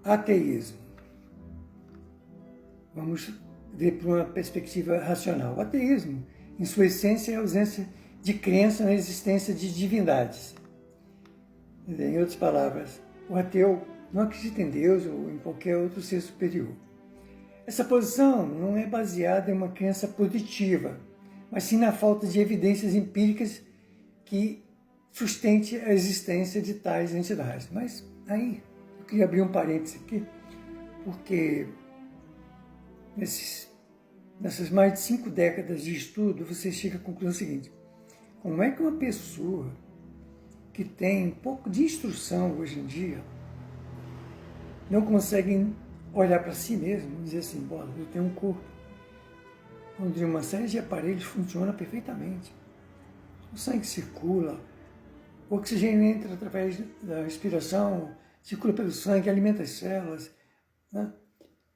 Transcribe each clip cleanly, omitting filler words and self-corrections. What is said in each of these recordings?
Ateísmo. Vamos ver por uma perspectiva racional. O ateísmo, em sua essência, é a ausência de crença na existência de divindades. Em outras palavras, o ateu não acredita em Deus ou em qualquer outro ser superior. Essa posição não é baseada em uma crença positiva, mas sim na falta de evidências empíricas que sustente a existência de tais entidades. Mas aí, eu queria abrir um parêntese aqui, porque nessas mais de 5 décadas de estudo, você chega à conclusão seguinte: como é que uma pessoa que tem um pouco de instrução hoje em dia não consegue olhar para si mesmo e dizer assim, bom, eu tenho um corpo onde uma série de aparelhos funciona perfeitamente, o sangue circula, o oxigênio entra através da respiração, circula pelo sangue, alimenta as células, né?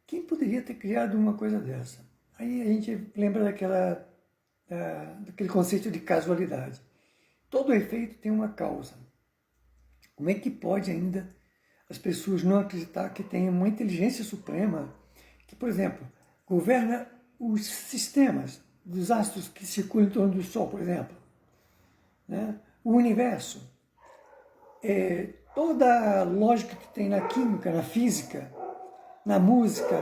Quem poderia ter criado uma coisa dessa? Aí a gente lembra daquele conceito de casualidade. Todo efeito tem uma causa. Como é que pode ainda as pessoas não acreditar que tem uma inteligência suprema que, por exemplo, governa os sistemas dos astros que circulam em torno do Sol, por exemplo, né? O universo, toda a lógica que tem na química, na física, na música.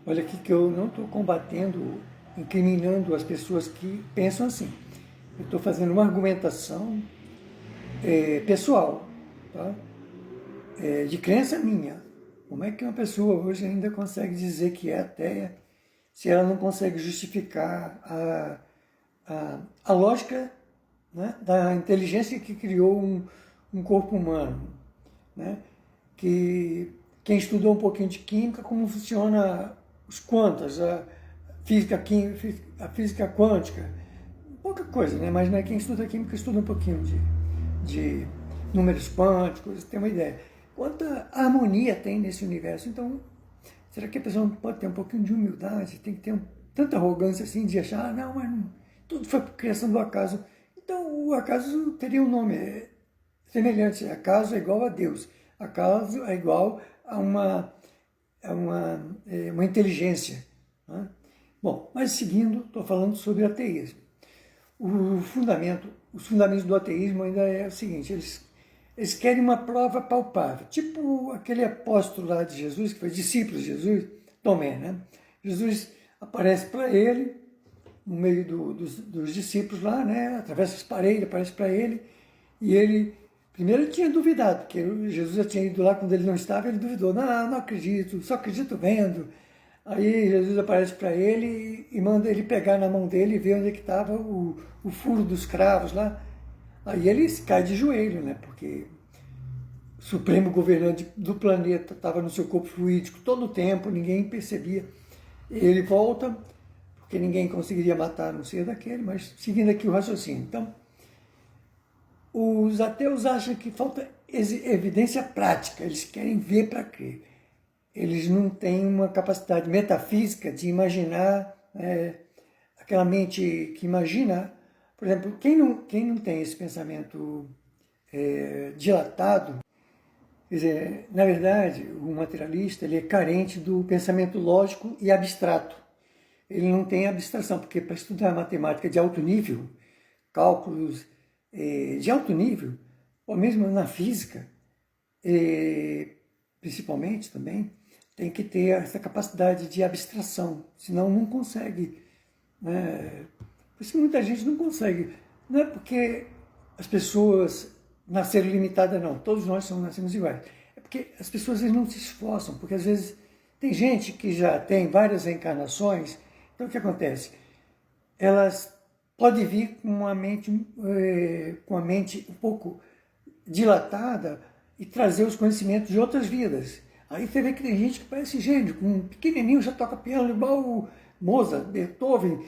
Olha aqui que eu não estou combatendo, incriminando as pessoas que pensam assim. Eu estou fazendo uma argumentação pessoal, tá? De crença minha. Como é que uma pessoa hoje ainda consegue dizer que é ateia se ela não consegue justificar a lógica, né, da inteligência que criou um corpo humano, né? Que quem estudou um pouquinho de química, como funciona os quantas, a física quântica, pouca coisa, né? Mas quem estuda química estuda um pouquinho de números quânticos, tem uma ideia. Quanta harmonia tem nesse universo. Então, será que a pessoa não pode ter um pouquinho de humildade? Tem que ter tanta arrogância assim de achar, não, mas não, tudo foi criação do acaso. Então, o acaso teria um nome semelhante. Acaso é igual a Deus. Acaso é igual a uma inteligência, né? Bom, mas seguindo, estou falando sobre ateísmo. Os fundamentos do ateísmo ainda é o seguinte: eles querem uma prova palpável, tipo aquele apóstolo lá de Jesus, que foi discípulo de Jesus, Tomé, né? Jesus aparece para ele, no meio dos discípulos lá, né? Atravessa as paredes, aparece para ele, e ele, primeiro ele tinha duvidado, porque Jesus já tinha ido lá quando ele não estava, ele duvidou, não acredito, só acredito vendo. Aí Jesus aparece para ele e manda ele pegar na mão dele e ver onde é que estava o furo dos cravos lá. Aí ele cai de joelho, né? Porque o supremo governante do planeta estava no seu corpo fluídico todo o tempo, ninguém percebia. Ele volta, porque ninguém conseguiria matar um ser daquele, mas seguindo aqui o raciocínio. Então, os ateus acham que falta evidência prática, eles querem ver para crer. Eles não têm uma capacidade metafísica de imaginar, aquela mente que imagina. Por exemplo, quem não tem esse pensamento dilatado, quer dizer, na verdade, o materialista ele é carente do pensamento lógico e abstrato. Ele não tem abstração, porque para estudar matemática de alto nível, cálculos de alto nível, ou mesmo na física, principalmente também, tem que ter essa capacidade de abstração, senão não consegue, né? Por isso que muita gente não consegue. Não é porque as pessoas nasceram limitadas, não. Todos nós nascemos iguais. É porque as pessoas às vezes não se esforçam, porque às vezes tem gente que já tem várias reencarnações. Então o que acontece? Elas podem vir com uma mente um pouco dilatada e trazer os conhecimentos de outras vidas. Aí você vê que tem gente que parece gênio, com um pequenininho já toca piano igual o Mozart, Beethoven,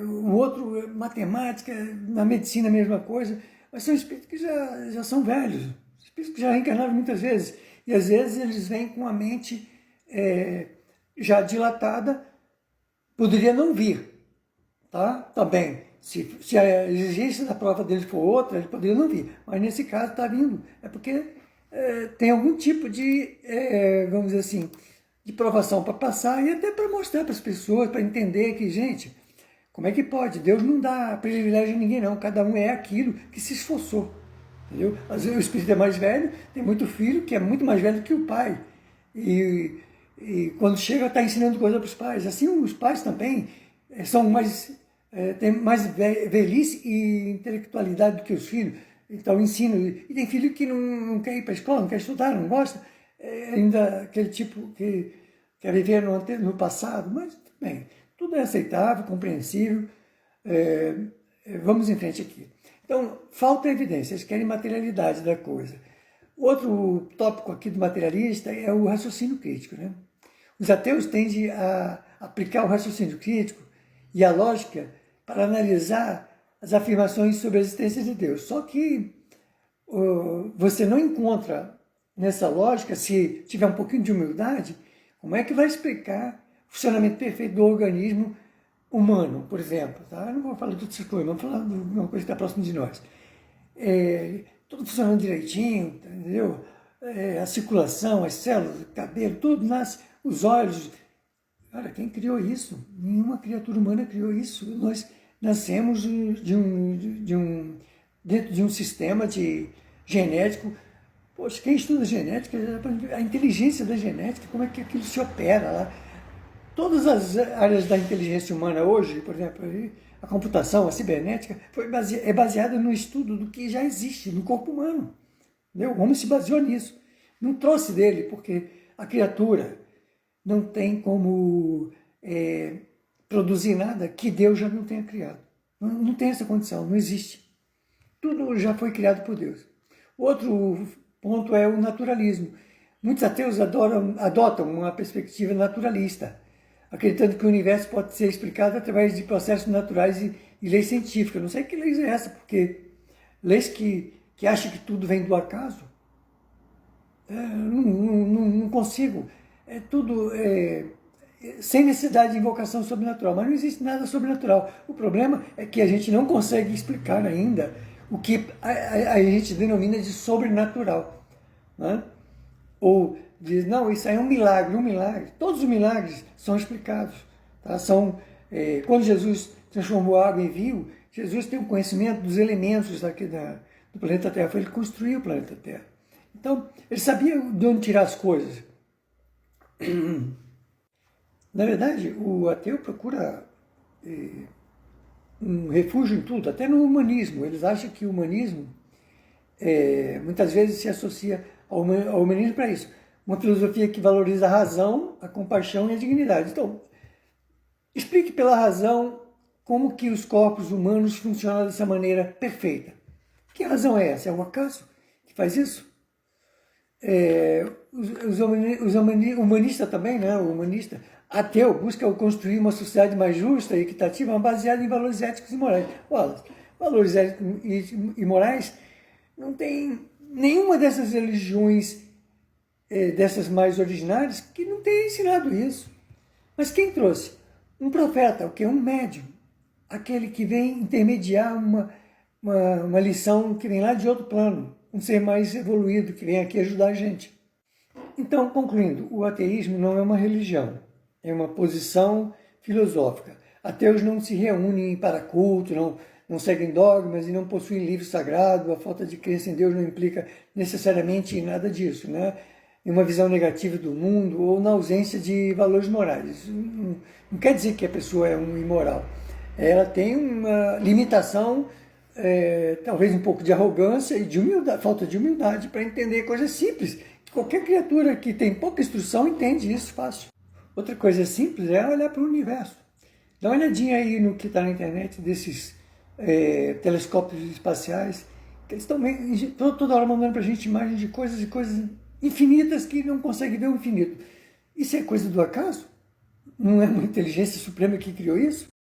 o outro matemática, na medicina a mesma coisa, mas são espíritos que já são velhos, espíritos que já reencarnaram muitas vezes, e às vezes eles vêm com a mente já dilatada, poderia não vir, tá? Também, se a exigência da prova deles for outra, ele poderia não vir, mas nesse caso está vindo, é porque tem algum tipo de, vamos dizer assim, de provação para passar e até para mostrar para as pessoas, para entender que, gente, como é que pode? Deus não dá privilégio a ninguém não, cada um é aquilo que se esforçou. Entendeu? Às vezes o espírito é mais velho, tem muito filho que é muito mais velho que o pai. E quando chega está ensinando coisa para os pais. Assim os pais também são mais, têm mais velhice e intelectualidade do que os filhos. Então ensino. E tem filho que não quer ir para a escola, não quer estudar, não gosta. Ainda aquele tipo que quer viver no passado, mas bem, tudo é aceitável, compreensível. Vamos em frente aqui. Então, falta evidência, eles querem materialidade da coisa. Outro tópico aqui do materialista é o raciocínio crítico, né? Os ateus tendem a aplicar o raciocínio crítico e a lógica para analisar as afirmações sobre a existência de Deus. Só que você não encontra nessa lógica, se tiver um pouquinho de humildade, como é que vai explicar o funcionamento perfeito do organismo humano, por exemplo. Tá? Eu não vou falar de outras coisas, vamos falar de uma coisa que está próxima de nós. Tudo funcionando direitinho, entendeu? A circulação, as células, o cabelo, tudo nasce, os olhos. Cara, quem criou isso? Nenhuma criatura humana criou isso. Nós nascemos dentro de um sistema genético. Poxa, quem estuda genética, a inteligência da genética, como é que aquilo se opera lá. Todas as áreas da inteligência humana hoje, por exemplo, a computação, a cibernética, é baseada no estudo do que já existe no corpo humano. Entendeu? O homem se baseou nisso. Não trouxe dele, porque a criatura não tem como produzir nada que Deus já não tenha criado. Não tem essa condição, não existe. Tudo já foi criado por Deus. Outro ponto é o naturalismo. Muitos ateus adotam uma perspectiva naturalista, acreditando que o universo pode ser explicado através de processos naturais e leis científicas. Não sei que leis é essa, porque leis que acham que tudo vem do acaso, não consigo. É tudo sem necessidade de invocação sobrenatural, mas não existe nada sobrenatural. O problema é que a gente não consegue explicar ainda o que a gente denomina de sobrenatural. Né? Ou diz, não, isso aí é um milagre, um milagre. Todos os milagres são explicados. Tá? Quando Jesus transformou a água em vinho, Jesus tem um conhecimento dos elementos do planeta Terra, foi ele que construiu o planeta Terra. Então, ele sabia de onde tirar as coisas. Na verdade, o ateu procura um refúgio em tudo, até no humanismo. Eles acham que o humanismo muitas vezes se associa ao humanismo para isso. Uma filosofia que valoriza a razão, a compaixão e a dignidade. Então, explique pela razão como que os corpos humanos funcionam dessa maneira perfeita. Que razão é essa? É o acaso que faz isso? Os humanistas também, né? O humanista ateu busca construir uma sociedade mais justa e equitativa, baseada em valores éticos e morais. Olha, valores éticos e morais não tem nenhuma dessas religiões, dessas mais originárias, que não tem ensinado isso. Mas quem trouxe? Um profeta, o que é um médium, aquele que vem intermediar uma lição que vem lá de outro plano, um ser mais evoluído que vem aqui ajudar a gente. Então, concluindo, o ateísmo não é uma religião, é uma posição filosófica. Ateus não se reúnem para culto, não seguem dogmas e não possuem livro sagrado. A falta de crença em Deus não implica necessariamente em nada disso, né? Em uma visão negativa do mundo ou na ausência de valores morais. Não quer dizer que a pessoa é um imoral. Ela tem uma limitação, talvez um pouco de arrogância e de humildade, falta de humildade para entender coisas simples. Qualquer criatura que tem pouca instrução entende isso fácil. Outra coisa simples é olhar para o universo. Dá uma olhadinha aí no que está na internet desses telescópios espaciais, que eles estão toda hora mandando para a gente imagens de coisas infinitas que não consegue ver o infinito. Isso é coisa do acaso? Não é uma inteligência suprema que criou isso?